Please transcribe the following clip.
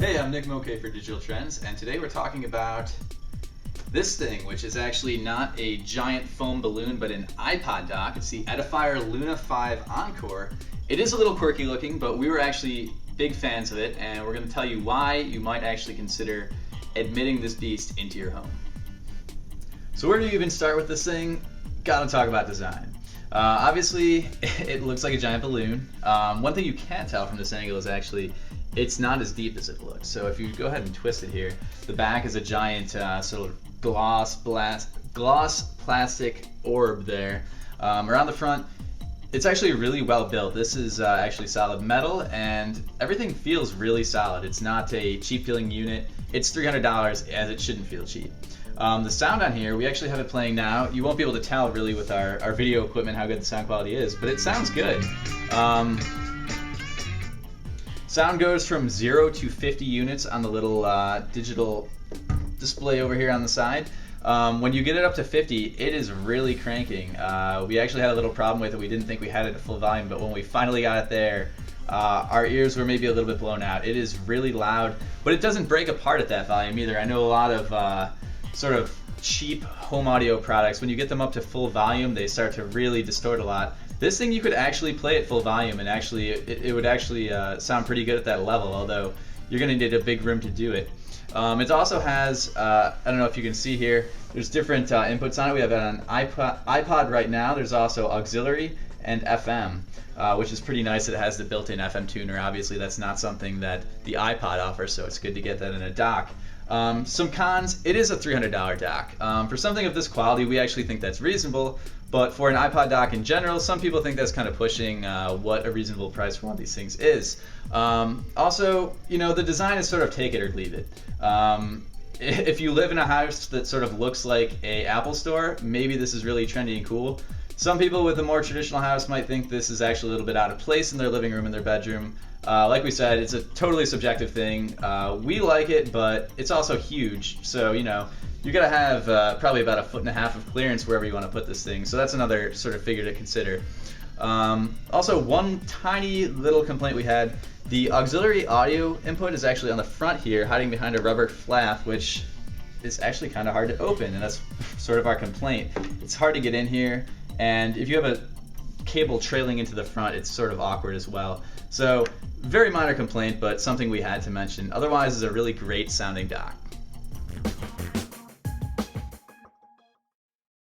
Hey, I'm Nick Moke for Digital Trends, and today we're talking about this thing, which is actually not a giant foam balloon, but an iPod dock. It's the Edifier Luna 5 Encore. It is a little quirky looking, but we were actually big fans of it, and we're going to tell you why you might actually consider admitting this beast into your home. So where do you even start with this thing? Gotta talk about design. Obviously, it looks like a giant balloon. One thing you can't tell from this angle is actually it's not as deep as it looks. So if you go ahead and twist it here, the back is a giant sort of gloss plastic orb there. Around the front, it's actually really well built. This is actually solid metal, and everything feels really solid. It's not a cheap feeling unit. It's $300, as it shouldn't feel cheap. The sound on here, we actually have it playing now. You won't be able to tell really with our video equipment how good the sound quality is, but it sounds good. Sound goes from 0 to 50 units on the little digital display over here on the side. When you get it up to 50, it is really cranking. We actually had a little problem with it. We didn't think we had it at full volume, but when we finally got it there, our ears were maybe a little bit blown out. It is really loud, but it doesn't break apart at that volume either. I know a lot of sort of cheap home audio products, when you get them up to full volume, they start to really distort a lot. This thing, you could actually play at full volume, and actually it would actually sound pretty good at that level, although you're going to need a big room to do it. It also has, I don't know if you can see here, there's different inputs on it. We have it on iPod right now. There's also auxiliary and FM, which is pretty nice. It has the built-in FM tuner. Obviously, that's not something that the iPod offers, so it's good to get that in a dock. Some cons: it is a $300 dock. For something of this quality, we actually think that's reasonable, but for an iPod dock in general, some people think that's kind of pushing what a reasonable price for one of these things is. Also, you know, the design is sort of take it or leave it. If you live in a house that sort of looks like a Apple store, maybe this is really trendy and cool. Some people with a more traditional house might think this is actually a little bit out of place in their living room and their bedroom. Like we said, it's a totally subjective thing. We like it, but it's also huge. So, you know, you're going to have probably about 1.5 feet of clearance wherever you want to put this thing. So that's another sort of figure to consider. Also, one tiny little complaint we had, the auxiliary audio input is actually on the front here, hiding behind a rubber flap, which is actually kind of hard to open, and that's sort of our complaint. It's hard to get in here, and if you have a cable trailing into the front, it's sort of awkward as well. So, very minor complaint, but something we had to mention. Otherwise, it's a really great sounding dock.